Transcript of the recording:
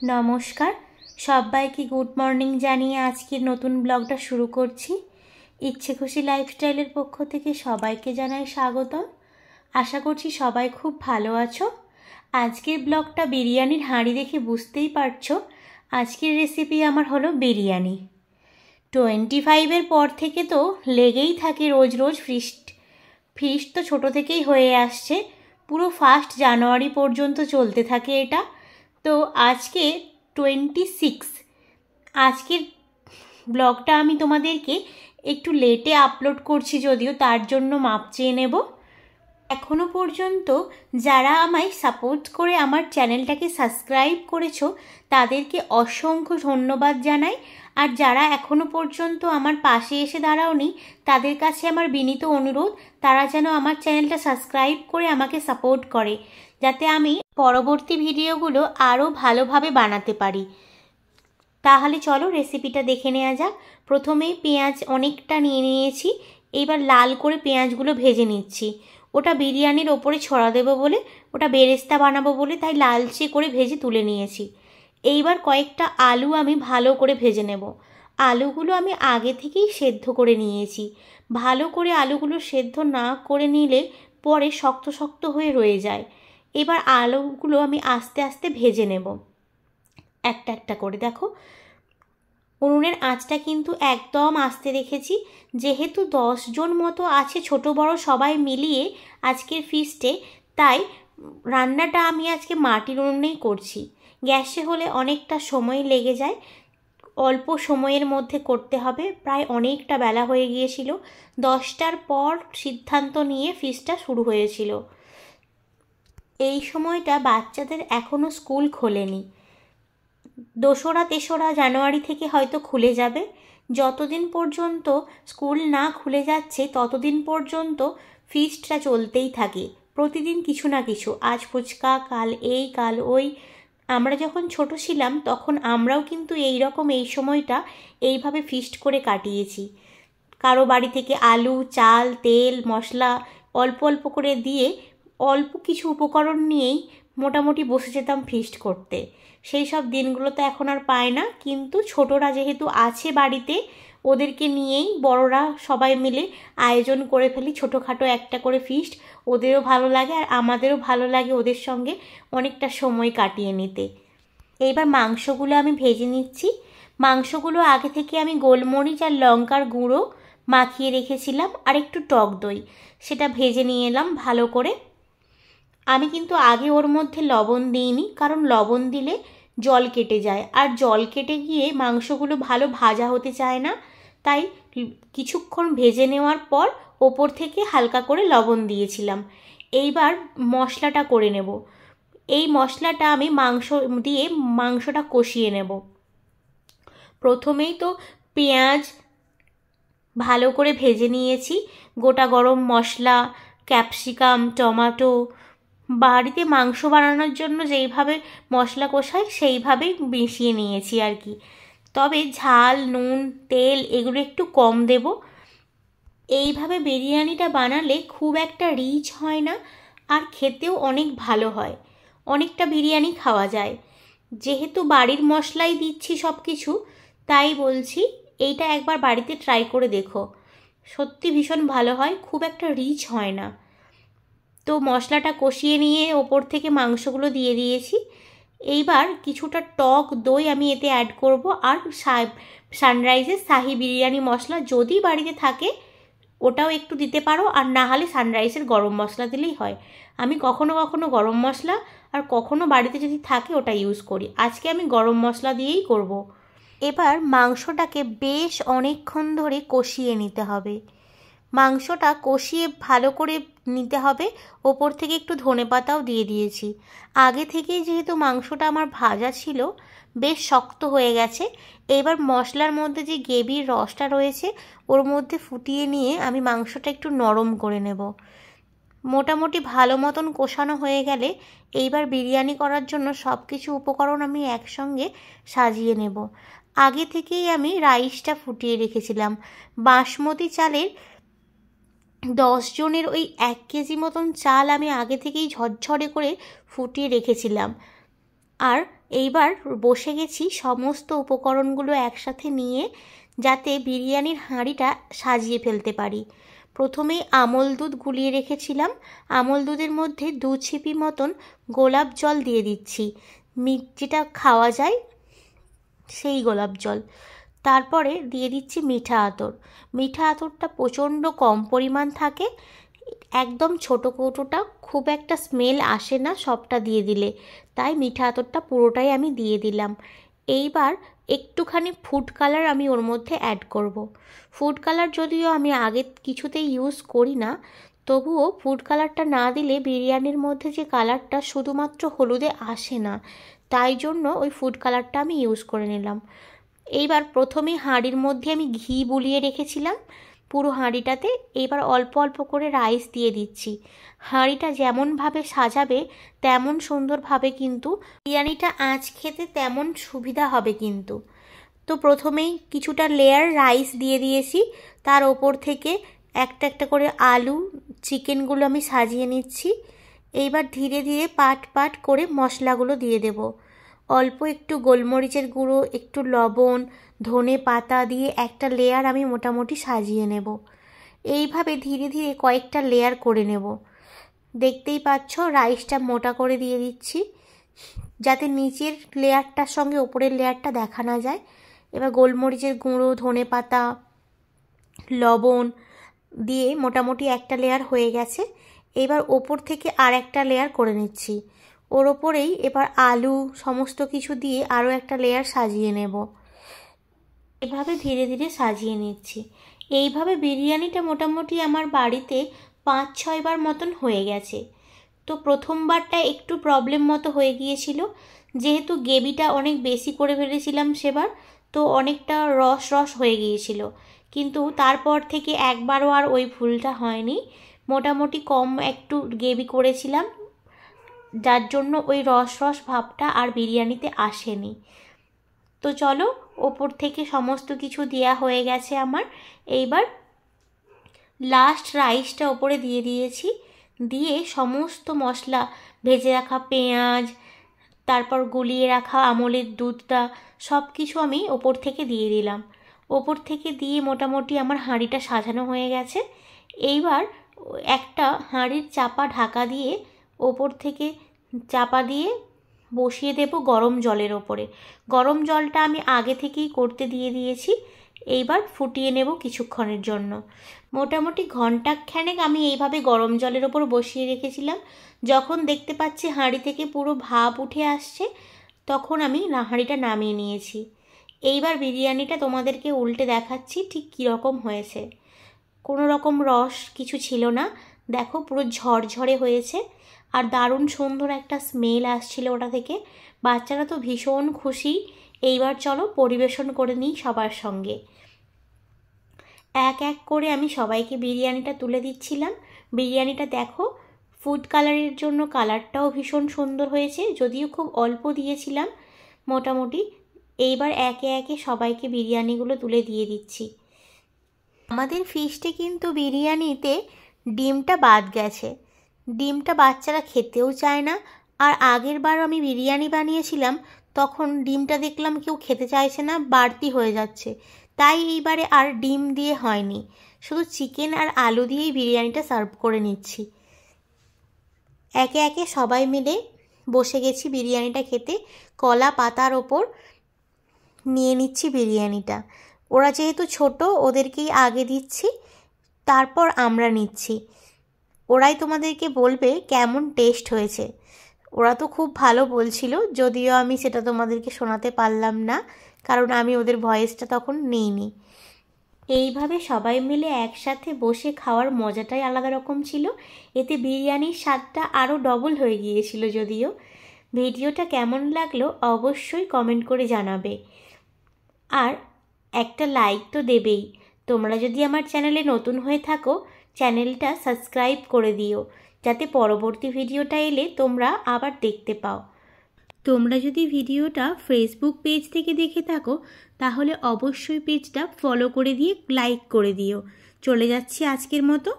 নমস্কার সবাইকে good morning জানিয়ে আজকের নতুন ব্লগটা শুরু করছি। ইচ্ছে খুশি লাইফস্টাইলের পক্ষ থেকে সবাইকে জানাই স্বাগতম। আশা করছি সবাই খুব ভালো আছো। আজকের ব্লগটা বিরিয়ানির হাঁড়ি দেখে বুঝতেই পারছো আজকের রেসিপি আমার হলো বিরিয়ানি। 25-এর পর থেকে তো লেগেই থাকে রোজ রোজ ফিস্ট তো ছোটো থেকেই হয়ে আসছে, পুরো 1 জানুয়ারি পর্যন্ত চলতে থাকে এটা। তো আজকে 26, আজকের ব্লগটা আমি তোমাদেরকে একটু লেটে আপলোড করছি, যদিও তার জন্য মাপ চেয়ে নেব। এখনও পর্যন্ত যারা আমায় সাপোর্ট করে আমার চ্যানেলটাকে সাবস্ক্রাইব করেছো তাদেরকে অসংখ্য ধন্যবাদ জানাই। আর যারা এখনও পর্যন্ত আমার পাশে এসে দাঁড়াওনি তাদের কাছে আমার বিনীত অনুরোধ তারা যেন আমার চ্যানেলটা সাবস্ক্রাইব করে আমাকে সাপোর্ট করে, যাতে আমি পরবর্তী ভিডিওগুলো আরও ভালোভাবে বানাতে পারি। তাহলে চলো রেসিপিটা দেখে নেওয়া যাক। প্রথমেই পেঁয়াজ অনেকটা নিয়ে নিয়েছি, এইবার লাল করে পেঁয়াজগুলো ভেজে নিচ্ছি। ওটা বিরিয়ানির ওপরে ছড়া দেবো বলে, ওটা বেরেস্তা বানাবো বলে তাই লালচে করে ভেজে তুলে নিয়েছি। এইবার কয়েকটা আলু আমি ভালো করে ভেজে নেব। আলুগুলো আমি আগে থেকেই সেদ্ধ করে নিয়েছি। ভালো করে আলুগুলো সেদ্ধ না করে নিলে পরে শক্ত শক্ত হয়ে রয়ে যায়। এবার আলুগুলো আমি আস্তে আস্তে ভেজে নেব একটা একটা করে। দেখো উনুনের আঁচটা কিন্তু একদম আস্তে রেখেছি, যেহেতু 10 জন মতো আছে ছোট বড় সবাই মিলিয়ে আজকের ফিস্টে, তাই রান্নাটা আমি আজকে মাটির উনুনেই করছি। গ্যাসে হলে অনেকটা সময় লেগে যায়, অল্প সময়ের মধ্যে করতে হবে। প্রায় অনেকটা বেলা হয়ে গিয়েছিল, 10টার পর সিদ্ধান্ত নিয়ে ফিস্টটা শুরু হয়েছিল। এই সময়টা বাচ্চাদের এখনও স্কুল খোলেনি, 2রা জানুয়ারি থেকে হয়তো খুলে যাবে। যতদিন পর্যন্ত স্কুল না খুলে যাচ্ছে ততদিন পর্যন্ত ফিস্টটা চলতেই থাকে, প্রতিদিন কিছু না কিছু। আজ ফুচকা, কাল এই কাল ওই। আমরা যখন ছোট ছিলাম তখন আমরাও কিন্তু এই সময়টা এইভাবে ফিস্ট করে কাটিয়েছি। কারো বাড়ি থেকে আলু, চাল, তেল, মশলা অল্প অল্প করে দিয়ে অল্প কিছু উপকরণ নিয়েই মোটামুটি বসে যেতাম ফিস্ট করতে। সেই সব দিনগুলো তো এখন আর পায় না, কিন্তু ছোটরা যেহেতু আছে বাড়িতে ওদেরকে নিয়েই বড়রা সবাই মিলে আয়োজন করে ফেলি ছোটোখাটো একটা করে ফিস্ট। ওদেরও ভালো লাগে আর আমাদেরও ভালো লাগে ওদের সঙ্গে অনেকটা সময় কাটিয়ে নিতে। এইবার মাংসগুলো আমি ভেজে নিচ্ছি। মাংসগুলো আগে থেকে আমি গোলমরিচ আর লঙ্কার গুঁড়ো মাখিয়ে রেখেছিলাম, আর একটু টক দই, সেটা ভেজে নিয়ে এলাম ভালো করে। আমি কিন্তু আগে ওর মধ্যে লবণ দিইনি, কারণ লবণ দিলে জল কেটে যায়, আর জল কেটে গিয়ে মাংসগুলো ভালো ভাজা হতে চায় না। তাই কিছুক্ষণ ভেজে নেওয়ার পর ওপর থেকে হালকা করে লবণ দিয়েছিলাম। এইবার মশলাটা করে নেব। এই মশলাটা আমি মাংসটা কষিয়ে নেব। প্রথমেই তো পেঁয়াজ ভালো করে ভেজে নিয়েছি, গোটা গরম মশলা, ক্যাপসিকাম, টমেটো, বাড়িতে মাংস বানানোর জন্য যেইভাবে মশলা কষাই সেইভাবেই মিশিয়ে নিয়েছি আর কি। তবে ঝাল, নুন, তেল এগুলো একটু কম দেব। এইভাবে বিরিয়ানিটা বানালে খুব একটা রিচ হয় না, আর খেতেও অনেক ভালো হয়, অনেকটা বিরিয়ানি খাওয়া যায়। যেহেতু বাড়ির মশলাই দিচ্ছি সব কিছু, তাই বলছি এইটা একবার বাড়িতে ট্রাই করে দেখো, সত্যি ভীষণ ভালো হয়, খুব একটা রিচ হয় না। তো মশলাটা কষিয়ে নিয়ে ওপর থেকে মাংসগুলো দিয়ে দিয়েছি। এইবার কিছুটা টক দই আমি এতে অ্যাড করব, আর সানরাইজের শাহি বিরিয়ানি মশলা যদি বাড়িতে থাকে ওটাও একটু দিতে পারো, আর না হলে সানরাইজের গরম মশলা দিলেই হয়। আমি কখনো কখনো গরম মশলা আর কখনো বাড়িতে যদি থাকে ওটা ইউজ করি। আজকে আমি গরম মশলা দিয়েই করব। এবার মাংসটাকে বেশ অনেকক্ষণ ধরে কষিয়ে নিতে হবে। মাংসটা কষিয়ে ভালো করে নিতে হবে। ওপর থেকে একটু ধনেপাতাও দিয়ে দিয়েছি। আগে থেকেই যেহেতু মাংসটা আমার ভাজা ছিল, বেশ শক্ত হয়ে গেছে। এবার মশলার মধ্যে যে গ্রেভির রসটা রয়েছে ওর মধ্যে ফুটিয়ে নিয়ে আমি মাংসটা একটু নরম করে নেব। মোটামুটি ভালো মতন কষানো হয়ে গেলে এইবার বিরিয়ানি করার জন্য সব কিছু উপকরণ আমি একসঙ্গে সাজিয়ে নেব। আগে থেকেই আমি রাইসটা ফুটিয়ে রেখেছিলাম। বাসমতি চালের 10 জনের ওই 1 কেজি মতন চাল আমি আগে থেকেই ঝরঝরে করে ফুটিয়ে রেখেছিলাম। আর এইবার বসে গেছি সমস্ত উপকরণগুলো একসাথে নিয়ে, যাতে বিরিয়ানির হাঁড়িটা সাজিয়ে ফেলতে পারি। প্রথমেই আমল দুধ গুলিয়ে রেখেছিলাম, আমল দুধের মধ্যে 2 ছিপি মতন গোলাপ জল দিয়ে দিচ্ছি, যেটা খাওয়া যায় সেই গোলাপ জল। তারপরে দিয়ে দিচ্ছি মিঠা আতর। মিঠা আতরটা প্রচণ্ড কম পরিমাণ থাকে, একদম ছোটো কৌটোটা, খুব একটা স্মেল আসে না সবটা দিয়ে দিলে, তাই মিঠা আতরটা পুরোটাই আমি দিয়ে দিলাম। এইবার একটুখানি ফুড কালার আমি ওর মধ্যে অ্যাড করব। ফুড কালার যদিও আমি আগে কিছুতেই ইউজ করি না, তবুও ফুড কালারটা না দিলে বিরিয়ানির মধ্যে যে কালারটা শুধুমাত্র হলুদে আসে না, তাই জন্য ওই ফুড কালারটা আমি ইউজ করে নিলাম। এইবার প্রথমেই হাঁড়ির মধ্যে আমি ঘি বুলিয়ে রেখেছিলাম পুরো হাঁড়িটাতে, এবার অল্প অল্প করে রাইস দিয়ে দিচ্ছি। হাঁড়িটা যেমনভাবে সাজাবে তেমন সুন্দরভাবে কিন্তু বিরিয়ানিটা আঁচ খেতে তেমন সুবিধা হবে কিন্তু। তো প্রথমেই কিছুটা লেয়ার রাইস দিয়ে দিয়েছি, তার ওপর থেকে একটা একটা করে আলু চিকেনগুলো আমি সাজিয়ে নিচ্ছি। এইবার ধীরে ধীরে পাট পাট করে মশলাগুলো দিয়ে দেব। অল্প একটু গোলমরিচের গুঁড়ো, একটু লবণ, ধনে পাতা দিয়ে একটা লেয়ার আমি মোটামুটি সাজিয়ে নেব। এইভাবে ধীরে ধীরে কয়েকটা লেয়ার করে নেব। দেখতেই পাচ্ছ রাইসটা মোটা করে দিয়ে দিচ্ছি, যাতে নিচের লেয়ারটার সঙ্গে ওপরের লেয়ারটা দেখা না যায়। এবার গোলমরিচের গুঁড়ো, ধনে পাতা, লবণ দিয়ে মোটামুটি একটা লেয়ার হয়ে গেছে। এবার ওপর থেকে আর একটা লেয়ার করে নিচ্ছি। ওর ওপরেই এবার আলু সমস্ত কিছু দিয়ে আরও একটা লেয়ার সাজিয়ে নেব। এভাবে ধীরে ধীরে সাজিয়ে নিচ্ছি। এইভাবে বিরিয়ানিটা মোটামুটি আমার বাড়িতে 5-6 বার মতন হয়ে গেছে। তো প্রথমবারটা একটু প্রবলেম মতো হয়ে গিয়েছিল, যেহেতু গ্রেভিটা অনেক বেশি করে ফেলেছিলাম সেবার, তো অনেকটা রস রস হয়ে গিয়েছিল। কিন্তু তারপর থেকে একবারও আর ওই ভুলটা হয়নি। মোটামুটি কম একটু গ্রেভি করেছিলাম, যার জন্য ওই রস রস ভাবটা আর বিরিয়ানিতে আসেনি। তো চলো, ওপর থেকে সমস্ত কিছু দেয়া হয়ে গেছে আমার। এইবার লাস্ট রাইসটা ওপরে দিয়ে দিয়েছি, দিয়ে সমস্ত মশলা, ভেজে রাখা পেঁয়াজ, তারপর গুলিয়ে রাখা আমলের দুধটা, সব কিছু আমি ওপর থেকে দিয়ে দিলাম। ওপর থেকে দিয়ে মোটামুটি আমার হাঁড়িটা সাজানো হয়ে গেছে। এইবার একটা হাঁড়ির চাপা ঢাকা দিয়ে ওপর থেকে চাপা দিয়ে বসিয়ে দেব গরম জলের ওপরে। গরম জলটা আমি আগে থেকেই করতে দিয়ে দিয়েছি। এইবার ফুটিয়ে নেব কিছুক্ষণের জন্য। মোটামুটি ঘন্টাখানেক আমি এইভাবে গরম জলের ওপর বসিয়ে রেখেছিলাম। যখন দেখতে পাচ্ছি হাঁড়ি থেকে পুরো ভাপ উঠে আসছে, তখন আমি হাঁড়িটা নামিয়ে নিয়েছি। এইবার বিরিয়ানিটা তোমাদেরকে উল্টে দেখাচ্ছি ঠিক কীরকম হয়েছে। কোনো রকম রস কিছু ছিল না, দেখো পুরো ঝরঝরে হয়েছে, আর দারুণ সুন্দর একটা স্মেল আসছিল ওটা থেকে। বাচ্চারা তো ভীষণ খুশি। এইবার চলো পরিবেশন করে নিই সবার সঙ্গে। এক এক করে আমি সবাইকে বিরিয়ানিটা তুলে দিচ্ছিলাম। বিরিয়ানিটা দেখো, ফুড কালারের জন্য কালারটাও ভীষণ সুন্দর হয়েছে, যদিও খুব অল্প দিয়েছিলাম মোটামুটি। এইবার একে একে সবাইকে বিরিয়ানিগুলো তুলে দিয়ে দিচ্ছি। আমাদের ফিস্টে কিন্তু বিরিয়ানিতে ডিমটা বাদ গেছে। ডিমটা বাচ্চারা খেতেও চায় না, আর আগের বার আমি বিরিয়ানি বানিয়েছিলাম তখন ডিমটা দেখলাম কেউ খেতে চাইছে না, বাড়তি হয়ে যাচ্ছে, তাই এইবারে আর ডিম দিয়ে হয়নি, শুধু চিকেন আর আলু দিয়েই বিরিয়ানিটা সার্ভ করে নিচ্ছি। একে একে সবাই মিলে বসে গেছি বিরিয়ানিটা খেতে। কলা পাতার ওপর নিয়ে নিচ্ছি বিরিয়ানিটা। ওরা যেহেতু ছোট, ওদেরকেই আগে দিচ্ছি, তারপর আমরা নিচ্ছি। ওরাই তোমাদেরকে বলবে কেমন টেস্ট হয়েছে। ওরা তো খুব ভালো বলছিল, যদিও আমি সেটা তোমাদেরকে শোনাতে পারলাম না, কারণ আমি ওদের ভয়েসটা তখন নিইনি। এইভাবে সবাই মিলে একসাথে বসে খাওয়ার মজাটাই আলাদা রকম ছিল। এতে বিরিয়ানির স্বাদটা আরও ডবল হয়ে গিয়েছিল। যদিও ভিডিওটা কেমন লাগলো অবশ্যই কমেন্ট করে জানাবে, আর একটা লাইক তো দেবেই। তোমরা যদি আমার চ্যানেলে নতুন হয়ে থাকো, চ্যানেলটা সাবস্ক্রাইব করে দিও, যাতে পরবর্তী ভিডিওটা এলে তোমরা আবার দেখতে পাও। তোমরা যদি ভিডিওটা ফেসবুক পেজ থেকে দেখে থাকো, তাহলে অবশ্যই পেজটা ফলো করে দিয়ে লাইক করে দিও। চলে যাচ্ছি আজকের মতো।